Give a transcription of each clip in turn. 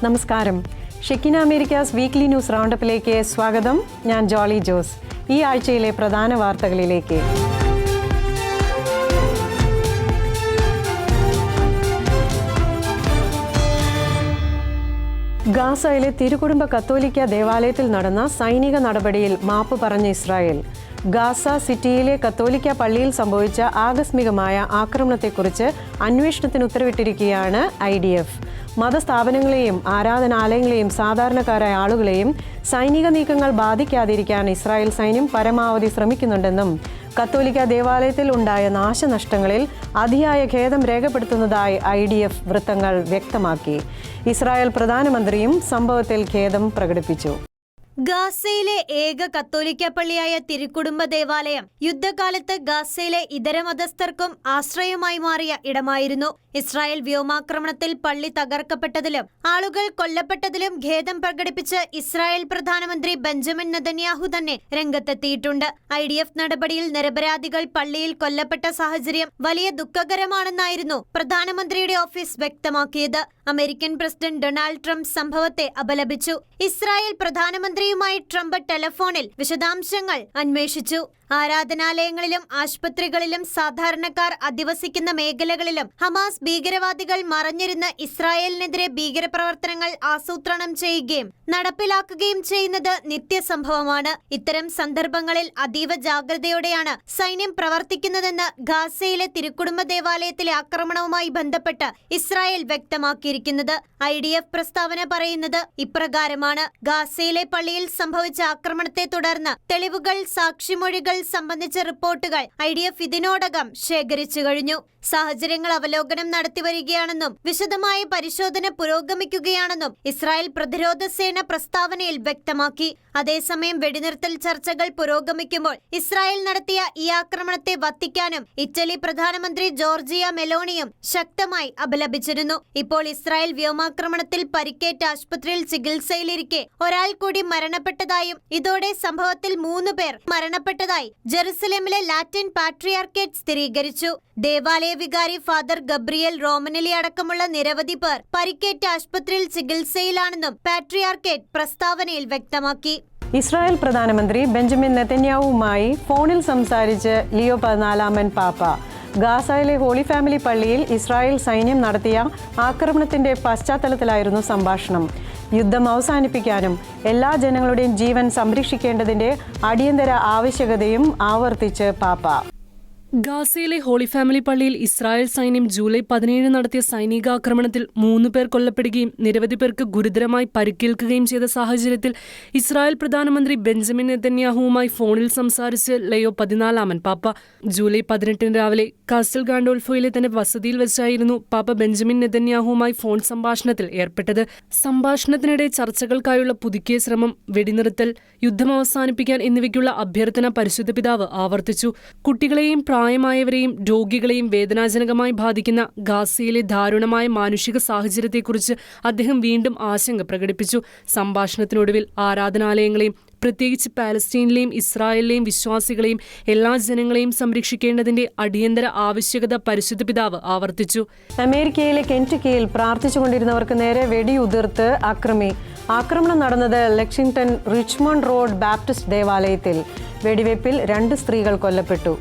നമസ്കാരം. Shekinah Americas weekly news റൗണ്ടപ്പിലേക്ക് സ്വാഗതം. ഞാൻ ജോളി ജോസ്. ഈ ആഴ്ചയിലെ പ്രധാന വാർത്തകളിലേക്ക്. ഗാസയിലെ തിരുകുടുംബ കത്തോലിക്ക ദേവാലയത്തിൽ നടന്ന സൈനിക നടപടിയിൽ മാപ്പ് പറഞ്ഞ ഇസ്രായേൽ. ഗാസ സിറ്റിയിലെ കത്തോലിക്ക പള്ളിയിൽ സംഭവിച്ച ആകസ്മികമായ ആക്രമണത്തെക്കുറിച്ച് അന്വേഷണത്തിന് ഉത്തരവിട്ടിരിക്കുകയാണ് IDF. മതസ്ഥാപനങ്ങളെയും ആരാധനാലയങ്ങളെയും സാധാരണക്കാരായ ആളുകളെയും സൈനിക നീക്കങ്ങൾ ബാധിക്കാതിരിക്കാൻ ഇസ്രായേൽ സൈന്യം പരമാവധി ശ്രമിക്കുന്നുണ്ടെന്നും കത്തോലിക്ക ദേവാലയത്തിൽ ഉണ്ടായ നാശനഷ്ടങ്ങളിൽ അതിയായ ഖേദം രേഖപ്പെടുത്തുന്നതായി IDF വൃത്തങ്ങൾ വ്യക്തമാക്കി. ഇസ്രായേൽ പ്രധാനമന്ത്രിയും സംഭവത്തിൽ ഖേദം പ്രകടിപ്പിച്ചു. ഗാസയിലെ ഏക കത്തോലിക്ക പള്ളിയായ തിരുക്കുടുംബ ദേവാലയം യുദ്ധകാലത്ത് ഗാസയിലെ ഇതര മതസ്ഥർക്കും ആശ്രയമായി മാറിയ ഇടമായിരുന്നു. ഇസ്രായേൽ വ്യോമാക്രമണത്തിൽ പള്ളി തകർക്കപ്പെട്ടതിലും ആളുകൾ കൊല്ലപ്പെട്ടതിലും ഖേദം പ്രകടിപ്പിച്ച് ഇസ്രായേൽ പ്രധാനമന്ത്രി ബെഞ്ചമിൻ നെതന്യാഹു തന്നെ രംഗത്തെത്തിയിട്ടുണ്ട്. IDF നടപടിയിൽ നിരപരാധികൾ പള്ളിയിൽ കൊല്ലപ്പെട്ട സാഹചര്യം വലിയ ദുഃഖകരമാണെന്നായിരുന്നു പ്രധാനമന്ത്രിയുടെ ഓഫീസ് വ്യക്തമാക്കിയത്. അമേരിക്കൻ പ്രസിഡന്റ് ഡൊണാൾഡ് ട്രംപ് സംഭവത്തെ അപലപിച്ചു. ഇസ്രായേൽ പ്രധാനമന്ത്രിയുമായി ട്രംപ് ടെലിഫോണിൽ വിശദാംശങ്ങൾ അന്വേഷിച്ചു. ആരാധനാലയങ്ങളിലും ആശുപത്രികളിലും സാധാരണക്കാർ അധിവസിക്കുന്ന മേഖലകളിലും ഹമാസ് ഭീകരവാദികൾ മറഞ്ഞിരുന്ന് ഇസ്രായേലിനെതിരെ ഭീകരപ്രവർത്തനങ്ങൾ ആസൂത്രണം ചെയ്യുകയും നടപ്പിലാക്കുകയും ചെയ്യുന്നത് നിത്യസംഭവമാണ്. ഇത്തരം സന്ദർഭങ്ങളിൽ അതീവ ജാഗ്രതയോടെയാണ് സൈന്യം പ്രവർത്തിക്കുന്നതെന്ന് ഗാസയിലെ തിരുക്കുടുംബ ദേവാലയത്തിലെ ആക്രമണവുമായി ബന്ധപ്പെട്ട് ഇസ്രായേൽ വ്യക്തമാക്കിയിരിക്കുന്നത്. IDF പ്രസ്താവന പറയുന്നത് ഇപ്രകാരമാണ്: ഗാസയിലെ പള്ളിയിൽ സംഭവിച്ച ആക്രമണത്തെ തുടർന്ന് തെളിവുകൾ, സാക്ഷിമൊഴികൾ സംബന്ധിച്ച റിപ്പോർട്ടുകൾ IDF ഇതിനോടകം ശേഖരിച്ചു കഴിഞ്ഞു. സാഹചര്യങ്ങൾ അവലോകനം നടത്തിവരികയാണെന്നും വിശദമായ പരിശോധന പുരോഗമിക്കുകയാണെന്നും ഇസ്രായേൽ പ്രതിരോധ സേന പ്രസ്താവനയിൽ വ്യക്തമാക്കി. അതേസമയം വെടിനിർത്തൽ ചർച്ചകൾ പുരോഗമിക്കുമ്പോൾ ഇസ്രായേൽ നടത്തിയ ഈ ആക്രമണത്തെ വത്തിക്കാനും ഇറ്റലി പ്രധാനമന്ത്രി ജോർജിയ മെലോണിയും ശക്തമായി അപലപിച്ചിരുന്നു. ഇപ്പോൾ ഇസ്രായേൽ വ്യോമാക്രമണത്തിൽ പരിക്കേറ്റ ആശുപത്രിയിൽ ചികിത്സയിലിരിക്കെ ഒരാൾ കൂടി മരണപ്പെട്ടതായും ഇതോടെ സംഭവത്തിൽ 3 പേർ മരണപ്പെട്ടതായി ജെറുസലേമിലെ ലാറ്റിൻ പാട്രിയാർക്കേറ്റ് സ്ഥിരീകരിച്ചു. ദേവാലയ വികാരി ഫാദർ ഗബ്രിയേൽ റോമനലി അടക്കമുള്ള നിരവധി പേർ പരിക്കേറ്റ ആശുപത്രിയിൽ ചികിത്സയിലാണെന്നും പാട്രിയാർക്കേറ്റ് പ്രസ്താവനയിൽ വ്യക്തമാക്കി. ഇസ്രായേൽ പ്രധാനമന്ത്രി ബെഞ്ചമിൻ നെതന്യാഹുവുമായി ഫോണിൽ സംസാരിച്ച് ലിയോ 14 പാപ്പ. ഗാസയിലെ ഹോളി ഫാമിലി പള്ളിയിൽ ഇസ്രായേൽ സൈന്യം നടത്തിയ ആക്രമണത്തിന്റെ പശ്ചാത്തലത്തിലായിരുന്നു സംഭാഷണം. യുദ്ധം അവസാനിപ്പിക്കാനും എല്ലാ ജനങ്ങളുടെയും ജീവൻ സംരക്ഷിക്കേണ്ടതിന്റെ അടിയന്തര ആവശ്യകതയും ആവർത്തിച്ച് പാപ്പ. ഗാസയിലെ ഹോളി ഫാമിലി പള്ളിയിൽ ഇസ്രായേൽ സൈന്യം ജൂലൈ 17 നടത്തിയ സൈനികാക്രമണത്തിൽ 3 പേർ കൊല്ലപ്പെടുകയും നിരവധി പേർക്ക് ഗുരുതരമായി പരിക്കേൽക്കുകയും ചെയ്ത സാഹചര്യത്തിൽ ഇസ്രായേൽ പ്രധാനമന്ത്രി ബെഞ്ചമിൻ നെതന്യാഹുവുമായി ഫോണിൽ സംസാരിച്ച് ലിയോ 14 പാപ്പ. ജൂലൈ 18 രാവിലെ കാസ്റ്റൽ ഗാൻഡോൾഫോയിലെ തന്റെ വസതിയിൽ വെച്ചായിരുന്നു പാപ്പ ബെഞ്ചമിൻ നെതന്യാഹുവുമായി ഫോൺ സംഭാഷണത്തിൽ ഏർപ്പെട്ടത്. സംഭാഷണത്തിനിടെ ചർച്ചകൾക്കായുള്ള പുതുക്കിയ ശ്രമം, വെടിനിർത്തൽ, യുദ്ധം അവസാനിപ്പിക്കാൻ എന്നിവയ്ക്കുള്ള അഭ്യർത്ഥന പരിശുദ്ധ പിതാവ് ആവർത്തിച്ചു. കുട്ടികളെയും പ്രായമായവരെയും രോഗികളെയും വേദനാജനകമായി ബാധിക്കുന്ന ഗാസയിലെ ദാരുണമായ മാനുഷിക സാഹചര്യത്തെക്കുറിച്ച് അദ്ദേഹം വീണ്ടും ആശങ്ക പ്രകടിപ്പിച്ചു. സംഭാഷണത്തിനൊടുവിൽ ആരാധനാലയങ്ങളെയും പ്രത്യേകിച്ച് പാലസ്തീനിലെയും ഇസ്രായേലിലെയും വിശ്വാസികളെയും എല്ലാ ജനങ്ങളെയും സംരക്ഷിക്കേണ്ടതിന്റെ അടിയന്തര ആവശ്യകത പരിശുദ്ധ പിതാവ് ആവർത്തിച്ചു. അമേരിക്കയിലെ കെന്റക്കിയിൽ പ്രാർത്ഥിച്ചുകൊണ്ടിരുന്നവർക്ക് നേരെ വെടിയുതിർത്ത് ആക്രമണം നടന്നത് ലെക്സിംഗ്ടൺ റിച്ച്മണ്ട് റോഡ് ബാപ്റ്റിസ്റ്റ് ദേവാലയത്തിൽ. വെടിവയ്പിൽ 2 സ്ത്രീകൾ കൊല്ലപ്പെട്ടു.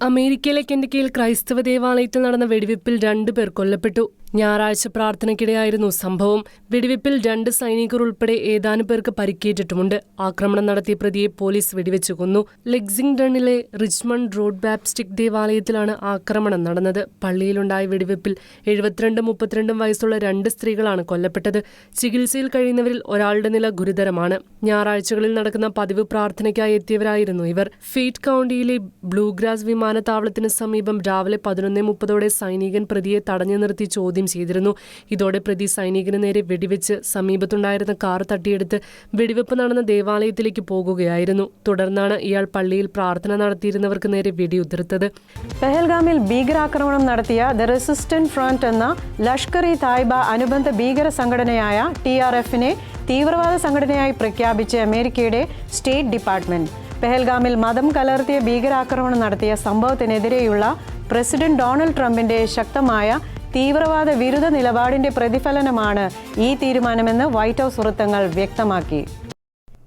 അമേരിക്കയിലെ കെന്റക്കിയിൽ ക്രൈസ്തവ ദേവാലയത്തിൽ നടന്ന വെടിവയ്പിൽ 2 പേർ കൊല്ലപ്പെട്ടു. ഞായറാഴ്ച പ്രാർത്ഥനയ്ക്കിടെയായിരുന്നു സംഭവം. വെടിവയ്പിൽ 2 സൈനികർ ഉൾപ്പെടെ ഏതാനും പേർക്ക് പരിക്കേറ്റിട്ടുമുണ്ട്. ആക്രമണം നടത്തിയ പ്രതിയെ പോലീസ് വെടിവെച്ചു കൊന്നു. ലെക്സിംഗ്ടണിലെ റിച്ച്മണ്ട് റോഡ് ബാപ്റ്റിസ്റ്റ് ദേവാലയത്തിലാണ് ആക്രമണം നടന്നത്. പള്ളിയിലുണ്ടായ വെടിവയ്പിൽ 72, 32 വയസ്സുള്ള 2 സ്ത്രീകളാണ് കൊല്ലപ്പെട്ടത്. ചികിത്സയിൽ കഴിയുന്നവരിൽ ഒരാളുടെ നില ഗുരുതരമാണ്. ഞായറാഴ്ചകളിൽ നടക്കുന്ന പതിവ് പ്രാർത്ഥനയ്ക്കായി എത്തിയവരായിരുന്നു ഇവർ. ഫെയ്റ്റ് കൗണ്ടിയിലെ ബ്ലൂഗ്രാസ് വിമാനത്താവളത്തിന് സമീപം രാവിലെ 11:30 സൈനികൻ പ്രതിയെ തടഞ്ഞു നിർത്തി ചോദ്യം ചെയ്തിരുന്നു. ഇതോടെ പ്രതി സൈനികന് നേരെ വെടിവെച്ച് സമീപത്തുണ്ടായിരുന്ന കാർ തട്ടിയെടുത്ത് വെടിവെപ്പ് നടന്ന ദേവാലയത്തിലേക്ക് പോകുകയായിരുന്നു. തുടർന്നാണ് ഇയാൾ പള്ളിയിൽ പ്രാർത്ഥന നടത്തിയിരുന്നവർക്ക് നേരെ വെടിയുതിർത്തത്. പെഹൽഗാമിൽ ഭീകരാക്രമണം നടത്തിയ ദ റെസിസ്റ്റന്റ് ഫ്രണ്ട് എന്ന ലഷ്കർ-ഇ-തായ്ബ അനുബന്ധ ഭീകര സംഘടനയായ TRFനെ തീവ്രവാദ സംഘടനയായി പ്രഖ്യാപിച്ച് അമേരിക്കയുടെ സ്റ്റേറ്റ് ഡിപ്പാർട്ട്മെന്റ്. പെഹൽഗാമിൽ മതം കലർത്തിയ ഭീകരാക്രമണം നടത്തിയ സംഭവത്തിനെതിരെയുള്ള പ്രസിഡന്റ് ഡൊണാൾഡ് ട്രംപിന്റെ ശക്തമായ തീവ്രവാദ വിരുദ്ധ നിലപാടിന്റെ പ്രതിഫലനമാണ് ഈ തീരുമാനമെന്ന് വൈറ്റ് ഹൌസ് വൃത്തങ്ങൾ വ്യക്തമാക്കി.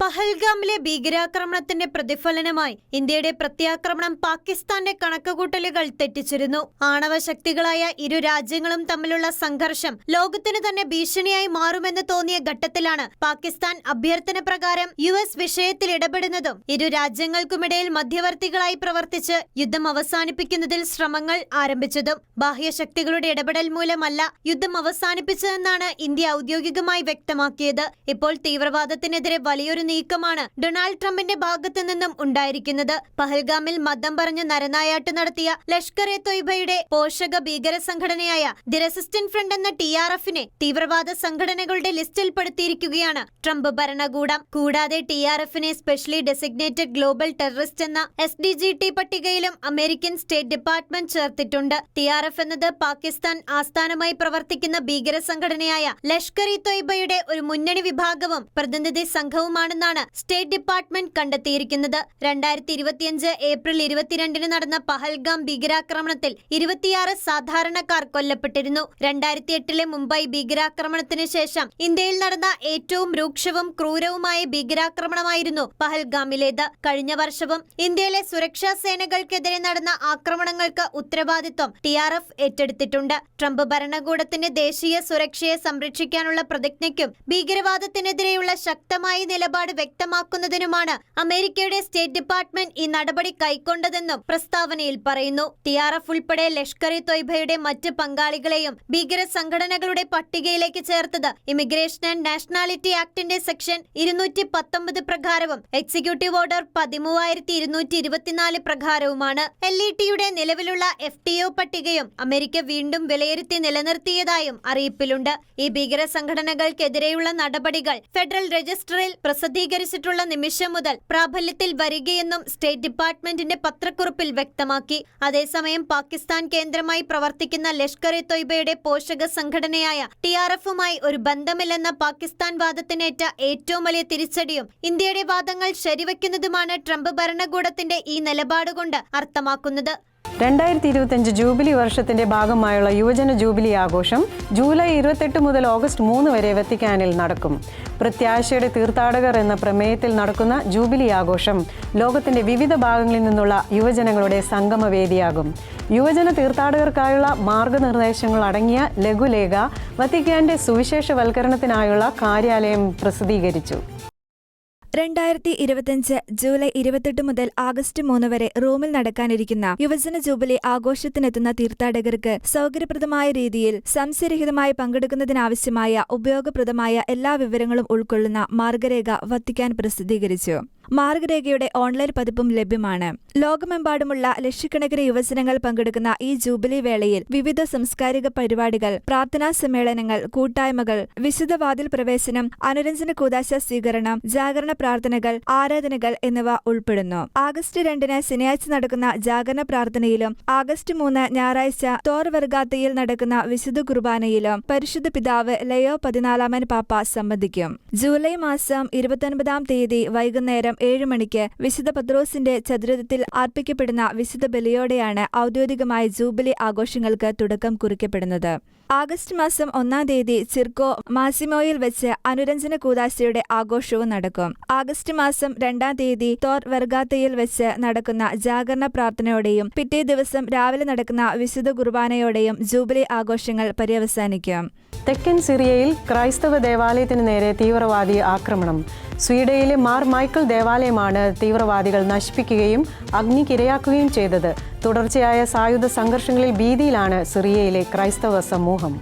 പഹൽഗാമിലെ ഭീകരാക്രമണത്തിന്റെ പ്രതിഫലനമായി ഇന്ത്യയുടെ പ്രത്യാക്രമണം പാകിസ്ഥാന്റെ കണക്കുകൂട്ടലുകൾ തെറ്റിച്ചിരുന്നു. ആണവ ശക്തികളായ ഇരു രാജ്യങ്ങളും തമ്മിലുള്ള സംഘർഷം ലോകത്തിന് തന്നെ ഭീഷണിയായി മാറുമെന്ന് തോന്നിയ ഘട്ടത്തിലാണ് പാകിസ്ഥാൻ അഭ്യർത്ഥന പ്രകാരം US വിഷയത്തിൽ ഇടപെടുന്നതും ഇരു രാജ്യങ്ങൾക്കുമിടയിൽ മധ്യവർത്തികളായി പ്രവർത്തിച്ച് യുദ്ധം അവസാനിപ്പിക്കുന്നതിൽ ശ്രമങ്ങൾ ആരംഭിച്ചതും. ബാഹ്യശക്തികളുടെ ഇടപെടൽ മൂലമല്ല യുദ്ധം അവസാനിപ്പിച്ചതെന്നാണ് ഇന്ത്യ ഔദ്യോഗികമായി വ്യക്തമാക്കിയത്. ഇപ്പോൾ തീവ്രവാദത്തിനെതിരെ വലിയൊരു നീക്കമാണ് ഡൊണാൾഡ് ട്രംപിന്റെ ഭാഗത്തു നിന്നും ഉണ്ടായിരിക്കുന്നത്. പഹൽഗാമിൽ മതം പറഞ്ഞ് നരനായാട്ട് നടത്തിയ ലഷ്കർ-എ-തൊയ്ബയുടെ പോഷക ഭീകര സംഘടനയായ ദി റെസിസ്റ്റന്റ് ഫ്രണ്ട് എന്ന TRFനെ തീവ്രവാദ സംഘടനകളുടെ ലിസ്റ്റിൽപ്പെടുത്തിയിരിക്കുകയാണ് ട്രംപ് ഭരണകൂടം. കൂടാതെ TRFനെ സ്പെഷ്യലി ഡെസിഗ്നേറ്റഡ് ഗ്ലോബൽ ടെററിസ്റ്റ് എന്ന SDGT പട്ടികയിലും അമേരിക്കൻ സ്റ്റേറ്റ് ഡിപ്പാർട്ട്മെന്റ് ചേർത്തിട്ടുണ്ട്. TRF എന്നത് പാകിസ്ഥാൻ ആസ്ഥാനമായി പ്രവർത്തിക്കുന്ന ഭീകര സംഘടനയായ ലഷ്കർ-ഇ-തൊയ്ബയുടെ ഒരു മുന്നണി വിഭാഗവും പ്രതിനിധി സംഘവുമാണെന്നാണ് സ്റ്റേറ്റ് ഡിപ്പാർട്ട്മെന്റ് കണ്ടെത്തിയിരിക്കുന്നത്. 2025 ഏപ്രിൽ 22 നടന്ന പഹൽഗാം ഭീകരാക്രമണത്തിൽ 26 സാധാരണക്കാർ കൊല്ലപ്പെട്ടിരുന്നു. 2008 മുംബൈ ഭീകരാക്രമണത്തിന് ശേഷം ഇന്ത്യയിൽ നടന്ന ഏറ്റവും രൂക്ഷവും ക്രൂരവുമായ ഭീകരാക്രമണമായിരുന്നു പഹൽഗാമിലേത്. കഴിഞ്ഞ വർഷവും ഇന്ത്യയിലെ സുരക്ഷാ സേനകൾക്കെതിരെ നടന്ന ആക്രമണങ്ങൾക്ക് ഉത്തരവാദിത്വം TRF ഏറ്റെടുത്തിട്ടുണ്ട്. ട്രംപ് ഭരണകൂടത്തിന്റെ ദേശീയ സുരക്ഷയെ സംരക്ഷിക്കാനുള്ള പ്രതിജ്ഞയ്ക്കും ഭീകരവാദത്തിനെതിരെയുള്ള ശക്തമായ നിലപാട് വ്യക്തമാക്കുന്നതിനുമാണ് അമേരിക്കയുടെ സ്റ്റേറ്റ് ഡിപ്പാർട്ട്മെന്റ് ഈ നടപടി കൈക്കൊണ്ടതെന്നും പ്രസ്താവനയിൽ പറയുന്നു. TRF ഉൾപ്പെടെ ലഷ്കർ-ഇ-തൊയ്ബയുടെ മറ്റ് പങ്കാളികളെയും ഭീകര സംഘടനകളുടെ പട്ടികയിലേക്ക് ചേർത്തത് ഇമിഗ്രേഷൻ ആൻഡ് നാഷണാലിറ്റി ആക്ടിന്റെ സെക്ഷൻ 219 പ്രകാരവും എക്സിക്യൂട്ടീവ് ഓർഡർ 13224 പ്രകാരവുമാണ്. LETയുടെ നിലവിലുള്ള FTO പട്ടികയും അമേരിക്ക വീണ്ടും വിലയിരുത്തി നിലനിർത്തിയതായും അറിയിപ്പിലുണ്ട്. ഈ ഭീകര സംഘടനകൾക്കെതിരെയുള്ള നടപടികൾ ഫെഡറൽ രജിസ്റ്ററിൽ പ്രസിദ്ധീകരിച്ചിട്ടുള്ള നിമിഷം മുതൽ പ്രാബല്യത്തിൽ വരികയെന്നും സ്റ്റേറ്റ് ഡിപ്പാർട്ട്മെന്റിന്റെ പത്രക്കുറിപ്പിൽ വ്യക്തമാക്കി. അതേസമയം പാകിസ്ഥാൻ കേന്ദ്രമായി പ്രവർത്തിക്കുന്ന ലഷ്കർ-ഇ-തൊയ്ബയുടെ പോഷക സംഘടനയായ TRFുമായി ഒരു ബന്ധമില്ലെന്ന പാകിസ്ഥാൻ വാദത്തിനേറ്റ ഏറ്റവും വലിയ തിരിച്ചടിയും ഇന്ത്യയുടെ വാദങ്ങൾ ശരിവെക്കുന്നതുമാണ് ട്രംപ് ഭരണകൂടത്തിന്റെ ഈ നിലപാടുകൊണ്ട് അർത്ഥമാക്കുന്നത്. 2025 ജൂബിലി വർഷത്തിന്റെ ഭാഗമായുള്ള യുവജന ജൂബിലി ആഘോഷം ജൂലൈ 28 മുതൽ ഓഗസ്റ്റ് 3 വരെ വത്തിക്കാനിൽ നടക്കും. പ്രത്യാശയുടെ തീർത്ഥാടകർ എന്ന പ്രമേയത്തിൽ നടക്കുന്ന ജൂബിലി ആഘോഷം ലോകത്തിന്റെ വിവിധ ഭാഗങ്ങളിൽ നിന്നുള്ള യുവജനങ്ങളുടെ സംഗമവേദിയാകും. യുവജന തീർത്ഥാടകർക്കായുള്ള മാർഗനിർദ്ദേശങ്ങൾ അടങ്ങിയ ലഘുലേഖ വത്തിക്കാന്റെ സുവിശേഷവൽക്കരണത്തിനായുള്ള കാര്യാലയം പ്രസിദ്ധീകരിച്ചു. 2025 ജൂലൈ 28 മുതൽ ആഗസ്റ്റ് 3 വരെ റോമിൽ നടക്കാനിരിക്കുന്ന യുവജന ജൂബിലി ആഘോഷത്തിനെത്തുന്ന തീർത്ഥാടകർക്ക് സൗകര്യപ്രദമായ രീതിയിൽ സംശയരഹിതമായി പങ്കെടുക്കുന്നതിനാവശ്യമായ ഉപയോഗപ്രദമായ എല്ലാ വിവരങ്ങളും ഉൾക്കൊള്ളുന്ന മാർഗരേഖ വത്തിക്കാൻ പ്രസിദ്ധീകരിച്ചു. മാർഗരേഖയുടെ ഓൺലൈൻ പതിപ്പും ലഭ്യമാണ്. ലോകമെമ്പാടുമുള്ള ലക്ഷക്കണക്കിന് യുവജനങ്ങൾ പങ്കെടുക്കുന്ന ഈ ജൂബിലി വേളയിൽ വിവിധ സാംസ്കാരിക പരിപാടികൾ, പ്രാർത്ഥനാ സമ്മേളനങ്ങൾ, കൂട്ടായ്മകൾ, വിശുദ്ധ വാതിൽ പ്രവേശനം, അനുരഞ്ജന കൂദാശ സ്വീകരണം, ജാഗരണ പ്രാർത്ഥനകൾ, ആരാധനകൾ എന്നിവ ഉൾപ്പെടുന്നു. ആഗസ്റ്റ് 2 ശനിയാഴ്ച നടക്കുന്ന ജാഗരണ പ്രാർത്ഥനയിലും ആഗസ്റ്റ് 3 ഞായറാഴ്ച തോർ വെർഗാത്തയിൽ നടക്കുന്ന വിശുദ്ധ കുർബാനയിലും പരിശുദ്ധ പിതാവ് ലയോ 14 പാപ്പ സംബന്ധിക്കും. ജൂലൈ മാസം 29 തീയതി വൈകുന്നേരം 7 മണിക്ക് വിശുദ്ധ പത്രോസിന്റെ ചതുരത്തിൽ അർപ്പിക്കപ്പെടുന്ന വിശുദ്ധ ബലിയോടെയാണ് ഔദ്യോഗികമായ ജൂബിലി ആഘോഷങ്ങൾക്ക് തുടക്കം കുറിക്കപ്പെടുന്നത്. ആഗസ്റ്റ് മാസം 1 തീയതി ചിർക്കോ മാസിമോയിൽ വെച്ച് അനുരഞ്ജന കൂദാശയുടെ ആഘോഷവും നടക്കും. ആഗസ്റ്റ് മാസം 2 തീയതി തോർ വെർഗാത്തയിൽ വെച്ച് നടക്കുന്ന ജാഗരണ പ്രാർത്ഥനയോടെയും പിറ്റേ ദിവസം രാവിലെ നടക്കുന്ന വിശുദ്ധ കുർബാനയോടെയും ജൂബിലി ആഘോഷങ്ങൾ പര്യവസാനിക്കും. തെക്കൻ സിറിയയിൽ ക്രൈസ്തവ ദേവാലയത്തിന് നേരെ തീവ്രവാദി ആക്രമണം. സ്വീഡയിലെ മാർ മൈക്കിൾ ദേവാലയമാണ് തീവ്രവാദികൾ നശിപ്പിക്കുകയും അഗ്നിക്കിരയാക്കുകയും ചെയ്തത്. തുടർച്ചയായ സായുധ സംഘർഷങ്ങളിൽ ഭീതിയിലാണ് സിറിയയിലെ ക്രൈസ്തവ സമൂഹം.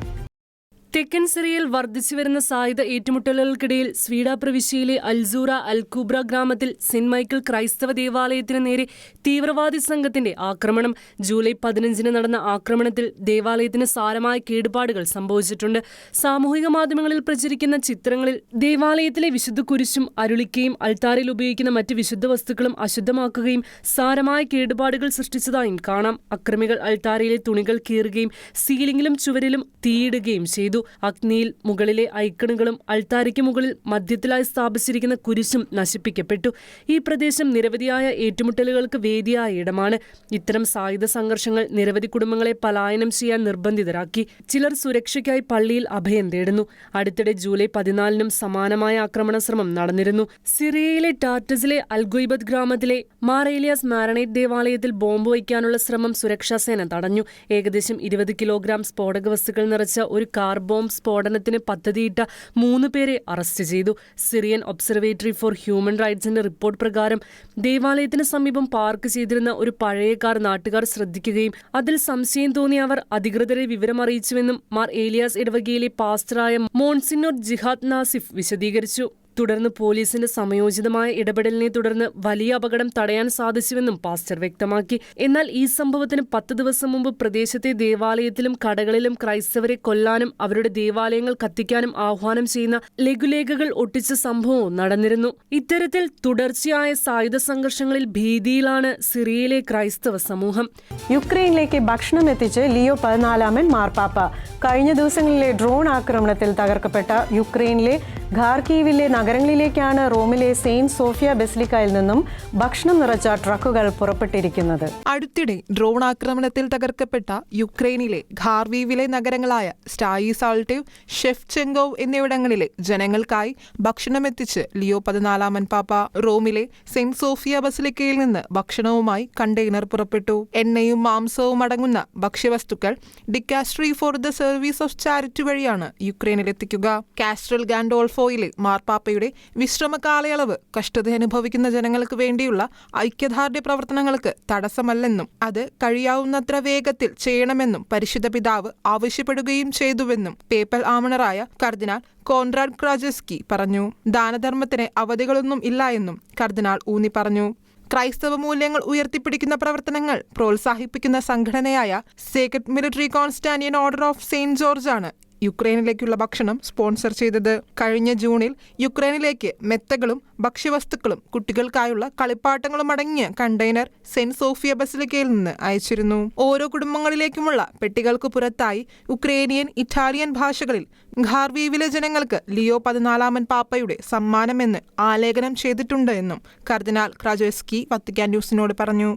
തെക്കൻ സിറിയയിൽ വർദ്ധിച്ചുവരുന്ന സായുധ ഏറ്റുമുട്ടലുകൾക്കിടയിൽ സ്വീഡ പ്രവിശ്യയിലെ അൽസൂറ അൽകുബ്ര ഗ്രാമത്തിൽ സെന്റ് മൈക്കിൾ ക്രൈസ്തവ ദേവാലയത്തിന് നേരെ തീവ്രവാദി സംഘത്തിന്റെ ആക്രമണം. ജൂലൈ 15 നടന്ന ആക്രമണത്തിൽ ദേവാലയത്തിന് സാരമായ കേടുപാടുകൾ സംഭവിച്ചിട്ടുണ്ട്. സാമൂഹിക മാധ്യമങ്ങളിൽ പ്രചരിക്കുന്ന ചിത്രങ്ങളിൽ ദേവാലയത്തിലെ വിശുദ്ധ കുരിശും അരുളിക്കയും അൾത്താരയിൽ ഉപയോഗിക്കുന്ന മറ്റ് വിശുദ്ധ വസ്തുക്കളും അശുദ്ധമാക്കുകയും സാരമായ കേടുപാടുകൾ സൃഷ്ടിച്ചതായും കാണാം. അക്രമികൾ അൾത്താരയിലെ തുണികൾ കീറുകയും സീലിംഗിലും ചുവരിലും തീയിടുകയും ചെയ്തു. ചെയ്തു. അഗ്നിയിൽ മുകളിലെ ഐക്കണുകളും അൾത്താരയ്ക്ക് മുകളിൽ മധ്യത്തിലായി സ്ഥാപിച്ചിരിക്കുന്ന കുരിശും നശിപ്പിക്കപ്പെട്ടു. ഈ പ്രദേശം നിരവധിയായ ഏറ്റുമുട്ടലുകൾക്ക് വേദിയായ ഇടമാണ്. ഇത്തരം സായുധ സംഘർഷങ്ങൾ നിരവധി കുടുംബങ്ങളെ പലായനം ചെയ്യാൻ നിർബന്ധിതരാക്കി. ചിലർ സുരക്ഷയ്ക്കായി പള്ളിയിൽ അഭയം തേടുന്നു. അടുത്തിടെ ജൂലൈ 14 സമാനമായ ആക്രമണ ശ്രമം നടന്നിരുന്നു. സിറിയയിലെ ടാർട്ടസിലെ അൽഗൊയ്ബത്ത് ഗ്രാമത്തിലെ മാർ ഏലിയാസ് മാരണേറ്റ് ദേവാലയത്തിൽ ബോംബ് വയ്ക്കാനുള്ള ശ്രമം സുരക്ഷാസേന തടഞ്ഞു. ഏകദേശം 20 കിലോഗ്രാം സ്ഫോടക വസ്തുക്കൾ നിറച്ച ഒരു കാർ ബോംബ് സ്ഫോടനത്തിന് പദ്ധതിയിട്ട 3 പേരെ അറസ്റ്റ് ചെയ്തു. സിറിയൻ ഒബ്സർവേറ്ററി ഫോർ ഹ്യൂമൻ റൈറ്റ്സിന്റെ റിപ്പോർട്ട് പ്രകാരം ദേവാലയത്തിന് സമീപം പാർക്ക് ചെയ്തിരുന്ന ഒരു പഴയ കാർ നാട്ടുകാർ ശ്രദ്ധിക്കുകയും അതിൽ സംശയം തോന്നിയ അവർ അധികൃതരെ വിവരമറിയിച്ചുവെന്നും മാർ ഏലിയാസ് ഇടവകയിലെ പാസ്റ്ററായ മോൺസിനോർ ജിഹാദ് നാസിഫ് വിശദീകരിച്ചു. തുടർന്ന് പോലീസിന്റെ സമയോചിതമായ ഇടപെടലിനെ തുടർന്ന് വലിയ അപകടം തടയാൻ സാധിച്ചുവെന്നും പാസ്റ്റർ വ്യക്തമാക്കി. എന്നാൽ ഈ സംഭവത്തിന് 10 ദിവസം മുമ്പ് പ്രദേശത്തെ ദേവാലയത്തിലും കടകളിലും ക്രൈസ്തവരെ കൊല്ലാനും അവരുടെ ദേവാലയങ്ങൾ കത്തിക്കാനും ആഹ്വാനം ചെയ്യുന്ന ലഘുലേഖകൾ ഒട്ടിച്ച സംഭവവും നടന്നിരുന്നു. ഇത്തരത്തിൽ തുടർച്ചയായ സായുധ സംഘർഷങ്ങളിൽ ഭീതിയിലാണ് സിറിയയിലെ ക്രൈസ്തവ സമൂഹം. യുക്രൈനിലേക്ക് ഭക്ഷണം എത്തിച്ച് ലിയോ 14 മാർപ്പാപ്പ. കഴിഞ്ഞ ദിവസങ്ങളിലെ ഡ്രോൺ ആക്രമണത്തിൽ തകർക്കപ്പെട്ട യുക്രൈനിലെ ഖാർക്കീവിലെ നഗരങ്ങളിലേക്കാണ് റോമിലെ സെയിന്റ് സോഫിയ ബസിലിക്കയിൽ നിന്നും ഭക്ഷണം നിറച്ച ട്രക്കുകൾ പുറപ്പെട്ടിരിക്കുന്നത്. അടുത്തിടെ ഡ്രോൺ ആക്രമണത്തിൽ തകർക്കപ്പെട്ട യുക്രൈനിലെ ഖാർവീവിലെ നഗരങ്ങളായ സ്റ്റായി സാൾട്ടീവ്, ഷെഫ്ചെങ്കോവ് എന്നിവിടങ്ങളിലെ ജനങ്ങൾക്കായി ഭക്ഷണമെത്തിച്ച് ലിയോ 14 പാപ്പ. റോമിലെ സെയിന്റ് സോഫിയ ബസിലിക്കയിൽ നിന്ന് ഭക്ഷണവുമായി കണ്ടെയ്നർ പുറപ്പെട്ടു. എണ്ണയും മാംസവും അടങ്ങുന്ന ഭക്ഷ്യവസ്തുക്കൾ dicastery for the service of charity വഴിയാണ് യുക്രൈനിലെത്തിക്കുക. കാസ്ട്രൽ ഗാൻഡോൾഫോയിലെ മാർപ്പാപ്പയുടെ വിശ്രമ കാലയളവ് കഷ്ടത അനുഭവിക്കുന്ന ജനങ്ങൾക്ക് വേണ്ടിയുള്ള ഐക്യദാർഢ്യ പ്രവർത്തനങ്ങൾക്ക് തടസ്സമല്ലെന്നും അത് കഴിയാവുന്നത്ര വേഗത്തിൽ ചെയ്യണമെന്നും പരിശുദ്ധ പിതാവ് ആവശ്യപ്പെടുകയും ചെയ്തുവെന്നും പേപ്പൽ ആമണറായ കർദിനാൾ കോൺറാഡ് ക്രാജസ്കി പറഞ്ഞു. ദാനധർമ്മത്തിന് അവധികളൊന്നും ഇല്ല എന്നും കർദിനാൾ ഊന്നി പറഞ്ഞു. ക്രൈസ്തവ മൂല്യങ്ങൾ ഉയർത്തിപ്പിടിക്കുന്ന പ്രവർത്തനങ്ങൾ പ്രോത്സാഹിപ്പിക്കുന്ന സംഘടനയായ Sacred Military Constantinian Order of Saint George ആണ് യുക്രൈനിലേക്കുള്ള ഭക്ഷണം സ്പോൺസർ ചെയ്തത്. കഴിഞ്ഞ ജൂണിൽ യുക്രൈനിലേക്ക് മെത്തകളും ഭക്ഷ്യവസ്തുക്കളും കുട്ടികൾക്കായുള്ള കളിപ്പാട്ടങ്ങളും അടങ്ങിയ കണ്ടെയ്നർ സെന്റ് സോഫിയ ബസിലിക്കയിൽ നിന്ന് അയച്ചിരുന്നു. ഓരോ കുടുംബങ്ങളിലേക്കുമുള്ള പെട്ടികൾക്ക് പുറത്തായി യുക്രൈനിയൻ, ഇറ്റാലിയൻ ഭാഷകളിൽ ഖാർവീവിലെ ജനങ്ങൾക്ക് ലിയോ 14 പാപ്പയുടെ സമ്മാനമെന്ന് ആലേഖനം ചെയ്തിട്ടുണ്ട് എന്നും കർദിനാൾ ക്രാജോസ്കി വത്തിക്കാൻ ന്യൂസിനോട് പറഞ്ഞു.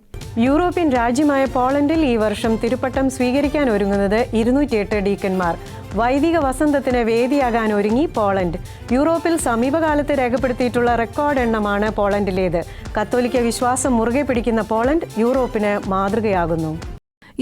യൂറോപ്യൻ രാജ്യമായ പോളണ്ടിൽ ഈ വർഷം തിരുപ്പട്ടം സ്വീകരിക്കാൻ ഒരുങ്ങുന്നത് 208 ഡീക്കന്മാർ. വൈദിക വസന്തത്തിന് വേദിയാകാൻ ഒരുങ്ങി പോളണ്ട്. യൂറോപ്പിൽ സമീപകാലത്ത് രേഖപ്പെടുത്തിയിട്ടുള്ള റെക്കോർഡ് എണ്ണമാണ് പോളണ്ടിലേത്. കത്തോലിക്ക വിശ്വാസം മുറുകെ പിടിക്കുന്ന പോളണ്ട് യൂറോപ്പിന് മാതൃകയാകുന്നു.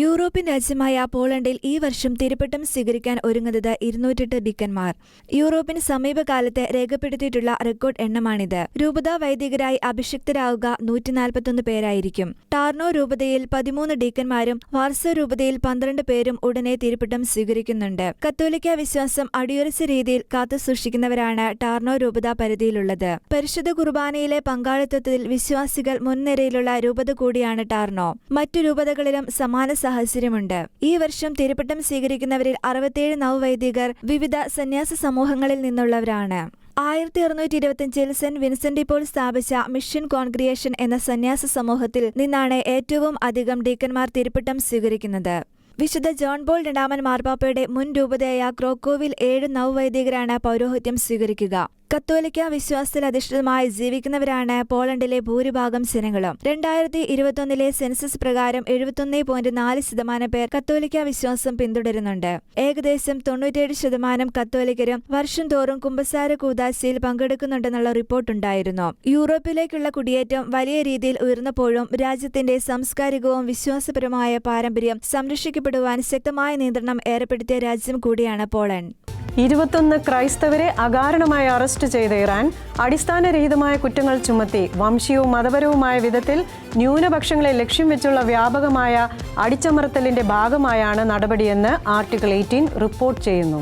യൂറോപ്യൻ രാജ്യമായ പോളണ്ടിൽ ഈ വർഷം തിരുപ്പട്ടം സ്വീകരിക്കാൻ ഒരുങ്ങുന്നത് 208 ഡീക്കന്മാർ. യൂറോപ്പിന് സമീപകാലത്ത് രേഖപ്പെടുത്തിയിട്ടുള്ള റെക്കോർഡ് എണ്ണമാണിത്. രൂപതാ വൈദികരായി അഭിഷിക്തരാവുക 141 പേരായിരിക്കും. ടാർണോ രൂപതയിൽ 13 ഡീക്കന്മാരും വാർസോ രൂപതയിൽ 12 പേരും ഉടനെ തിരുപ്പട്ടം സ്വീകരിക്കുന്നുണ്ട്. കത്തോലിക്ക വിശ്വാസം അടിയുറച്ച രീതിയിൽ കാത്തുസൂക്ഷിക്കുന്നവരാണ് ടാർണോ രൂപതാ പരിധിയിലുള്ളത്. പരിശുദ്ധ കുർബാനയിലെ പങ്കാളിത്തത്തിൽ വിശ്വാസികൾ മുൻനിരയിലുള്ള രൂപത കൂടിയാണ് ടാർണോ. മറ്റു രൂപതകളിലും സമാന സാഹചര്യമുണ്ട്. ഈ വർഷം തിരുപ്പട്ടം സ്വീകരിക്കുന്നവരിൽ 67 നവവൈദികർ വിവിധ സന്യാസ സമൂഹങ്ങളിൽ നിന്നുള്ളവരാണ്. 1625 സെന്റ് വിൻസെന്റ് പോൾ സ്ഥാപിച്ച മിഷൻ കോൺഗ്രിയേഷൻ എന്ന സന്യാസ സമൂഹത്തിൽ നിന്നാണ് ഏറ്റവും അധികം ഡീക്കന്മാർ തിരുപ്പട്ടം സ്വീകരിക്കുന്നത്. വിശുദ്ധ ജോൺ പോൾ 2 മാർപ്പാപ്പയുടെ മുൻ രൂപതയായ ക്രോക്കോവിൽ 7 നവവൈദികരാണ് പൗരോഹിത്യം സ്വീകരിക്കുക. കത്തോലിക്ക വിശ്വാസത്തിൽ അധിഷ്ഠിതമായി ജീവിക്കുന്നവരാണ് പോളണ്ടിലെ ഭൂരിഭാഗം ജനങ്ങളും. 2021 സെൻസസ് പ്രകാരം 71.4% പേർ കത്തോലിക്ക വിശ്വാസം പിന്തുടരുന്നുണ്ട്. ഏകദേശം 97% കത്തോലിക്കരും വർഷം തോറും കുമ്പസാര കൂദാശയിൽ പങ്കെടുക്കുന്നുണ്ടെന്നുള്ള റിപ്പോർട്ടുണ്ടായിരുന്നു. യൂറോപ്പിലേക്കുള്ള കുടിയേറ്റം വലിയ രീതിയിൽ ഉയർന്നപ്പോഴും രാജ്യത്തിന്റെ സാംസ്കാരികവും വിശ്വാസപരമായ പാരമ്പര്യം സംരക്ഷിക്കപ്പെടുവാൻ ശക്തമായ നിയന്ത്രണം ഏർപ്പെടുത്തിയ രാജ്യം കൂടിയാണ് പോളണ്ട്. 21 ക്രൈസ്തവരെ അകാരണമായി അറസ്റ്റ് ചെയ്ത ഇറാൻ അടിസ്ഥാനരഹിതമായ കുറ്റങ്ങൾ ചുമത്തി. വംശീയവും മതപരവുമായ വിധത്തിൽ ന്യൂനപക്ഷങ്ങളെ ലക്ഷ്യം വെച്ചുള്ള വ്യാപകമായ അടിച്ചമർത്തലിന്റെ ഭാഗമായാണ് നടപടിയെന്ന് ആർട്ടിക്കിൾ 18 റിപ്പോർട്ട് ചെയ്യുന്നു.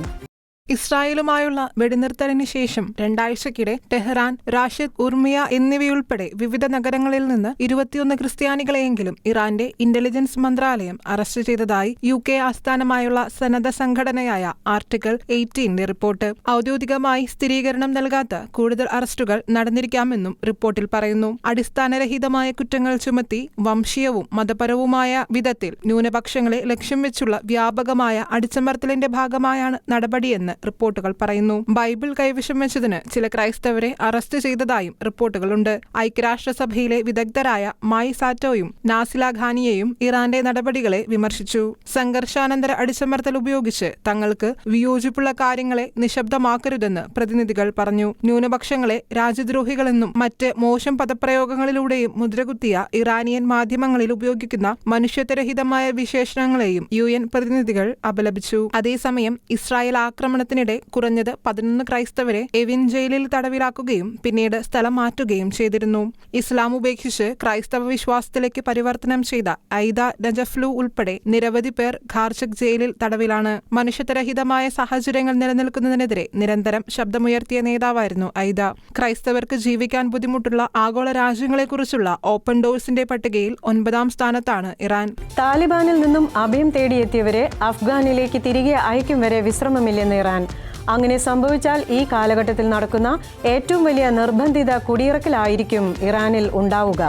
ഇസ്രായേലുമായുള്ള വെടിനിർത്തലിന് ശേഷം 2 ആഴ്ചക്കിടെ ടെഹ്റാൻ, റാഷിദ്, ഉർമിയ എന്നിവയുൾപ്പെടെ വിവിധ നഗരങ്ങളിൽ നിന്ന് 21 ക്രിസ്ത്യാനികളെയെങ്കിലും ഇറാന്റെ ഇന്റലിജൻസ് മന്ത്രാലയം അറസ്റ്റ് ചെയ്തതായി UK ആസ്ഥാനമായുള്ള സന്നദ്ധ സംഘടനയായ ആർട്ടിക്കിൾ 18 റിപ്പോർട്ട്. ഔദ്യോഗികമായി സ്ഥിരീകരണം നൽകാത്ത കൂടുതൽ അറസ്റ്റുകൾ നടന്നിരിക്കാമെന്നും റിപ്പോർട്ടിൽ പറയുന്നു. അടിസ്ഥാനരഹിതമായ കുറ്റങ്ങൾ ചുമത്തി വംശീയവും മതപരവുമായ വിധത്തിൽ ന്യൂനപക്ഷങ്ങളെ ലക്ഷ്യം വെച്ചുള്ള വ്യാപകമായ അടിച്ചമർത്തലിന്റെ ഭാഗമായാണ് നടപടിയെന്ന് റിപ്പോർട്ടുകൾ പറയുന്നു. ബൈബിൾ കൈവശം വെച്ചതിന് ചില ക്രൈസ്തവരെ അറസ്റ്റ് ചെയ്തതായും റിപ്പോർട്ടുകളുണ്ട്. ഐക്യരാഷ്ട്രസഭയിലെ വിദഗ്ധരായ മായി സാറ്റോയും നാസില ഖാനിയെയും ഇറാന്റെ നടപടികളെ വിമർശിച്ചു. സംഘർഷാനന്തര അടിച്ചമർത്തൽ ഉപയോഗിച്ച് തങ്ങൾക്ക് വിയോജിപ്പുള്ള കാര്യങ്ങളെ നിശബ്ദമാക്കരുതെന്ന് പ്രതിനിധികൾ പറഞ്ഞു. ന്യൂനപക്ഷങ്ങളെ രാജ്യദ്രോഹികളെന്നും മറ്റ് മോശം പദപ്രയോഗങ്ങളിലൂടെയും മുദ്രകുത്തിയ ഇറാനിയൻ മാധ്യമങ്ങളിൽ ഉപയോഗിക്കുന്ന മനുഷ്യത്വരഹിതമായ വിശേഷണങ്ങളെയും UN പ്രതിനിധികൾ അപലപിച്ചു. അതേസമയം ഇസ്രായേൽ ആക്രമണത്തിനിടെ കുറഞ്ഞത് 11 ക്രൈസ്തവരെ എവിൻ ജയിലിൽ തടവിലാക്കുകയും പിന്നീട് സ്ഥലം മാറ്റുകയും ചെയ്തിരുന്നു. ഇസ്ലാം ഉപേക്ഷിച്ച് ക്രൈസ്തവ വിശ്വാസത്തിലേക്ക് പരിവർത്തനം ചെയ്ത ഐദ നജഫ്ലു ഉൾപ്പെടെ നിരവധി പേർ ഖാർചക് ജയിലിൽ തടവിലാണ്. മനുഷ്യത്വരഹിതമായ സാഹചര്യങ്ങൾ നിലനിൽക്കുന്നതിനെതിരെ നിരന്തരം ശബ്ദമുയർത്തിയ നേതാവായിരുന്നു ഐദ. ക്രൈസ്തവർക്ക് ജീവിക്കാൻ ബുദ്ധിമുട്ടുള്ള ആഗോള രാജ്യങ്ങളെക്കുറിച്ചുള്ള ഓപ്പൺ ഡോഴ്സിന്റെ പട്ടികയിൽ 9ാം സ്ഥാനത്താണ് ഇറാൻ. താലിബാനിൽ നിന്നും അഭയം തേടിയെത്തിയവരെ അഫ്ഗാനിലേക്ക് തിരികെ അയക്കും വരെ വിശ്രമമില്ലെന്ന് ഇറാൻ. അങ്ങനെ സംഭവിച്ചാൽ ഈ കാലഘട്ടത്തിൽ നടക്കുന്ന ഏറ്റവും വലിയ നിർബന്ധിത കുടിയിറക്കലായിരിക്കും ഇറാനിൽ ഉണ്ടാവുക.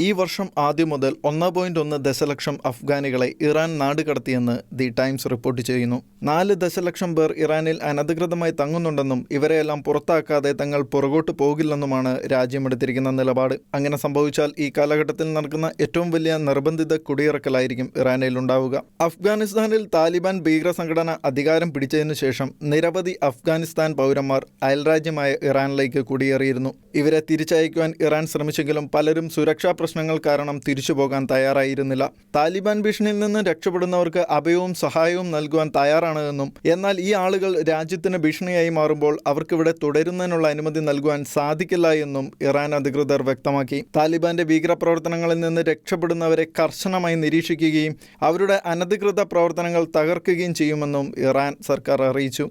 ഈ വർഷം ആദ്യം മുതൽ 1.1 ദശലക്ഷം അഫ്ഗാനികളെ ഇറാൻ നാടുകടത്തിയെന്ന് ദി ടൈംസ് റിപ്പോർട്ട് ചെയ്യുന്നു. 4 ദശലക്ഷം പേർ ഇറാനിൽ അനധികൃതമായി തങ്ങുന്നുണ്ടെന്നും ഇവരെയെല്ലാം പുറത്താക്കാതെ തങ്ങൾ പുറകോട്ട് പോകില്ലെന്നുമാണ് രാജ്യമെടുത്തിരിക്കുന്ന നിലപാട്. അങ്ങനെ സംഭവിച്ചാൽ ഈ കാലഘട്ടത്തിൽ നടക്കുന്ന ഏറ്റവും വലിയ നിർബന്ധിത കുടിയിറക്കലായിരിക്കും ഇറാനിൽ ഉണ്ടാവുക. അഫ്ഗാനിസ്ഥാനിൽ താലിബാൻ ഭീകര സംഘടന അധികാരം പിടിച്ചതിനു ശേഷം നിരവധി അഫ്ഗാനിസ്ഥാൻ പൗരന്മാർ അയൽരാജ്യമായ ഇറാനിലേക്ക് കുടിയേറിയിരുന്നു. ഇവരെ തിരിച്ചയക്കുവാൻ ഇറാൻ ശ്രമിച്ചെങ്കിലും പലരും സുരക്ഷാ പ്രശ്നങ്ങൾ കാരണം തിരിച്ചുപോകാൻ തയ്യാറായിരുന്നില്ല. താലിബാൻ ഭീഷണിയിൽ നിന്ന് രക്ഷപ്പെടുന്നവർക്ക് അഭയവും സഹായവും നൽകുവാൻ തയ്യാറാണ് എന്നും എന്നാൽ ഈ ആളുകൾ രാജ്യത്തിന് ഭീഷണിയായി മാറുമ്പോൾ അവർക്കിവിടെ തുടരുന്നതിനുള്ള അനുമതി നൽകുവാൻ സാധിക്കില്ല എന്നും ഇറാൻ അധികൃതർ വ്യക്തമാക്കി. താലിബാന്റെ ഭീകരപ്രവർത്തനങ്ങളിൽ നിന്ന് രക്ഷപ്പെടുന്നവരെ കർശനമായി നിരീക്ഷിക്കുകയും അവരുടെ അനധികൃത പ്രവർത്തനങ്ങൾ തകർക്കുകയും ചെയ്യുമെന്നും ഇറാൻ സർക്കാർ അറിയിച്ചു.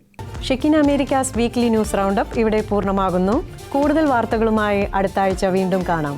ഷെക്കിൻ അമേരിക്കാസ് വീക്ക്ലി ന്യൂസ് റൗണ്ടപ്പ് ഇവിടെ പൂർണ്ണമാകുന്നു. കൂടുതൽ വാർത്തകളുമായി അടുത്ത ആഴ്ച വീണ്ടും കാണാം.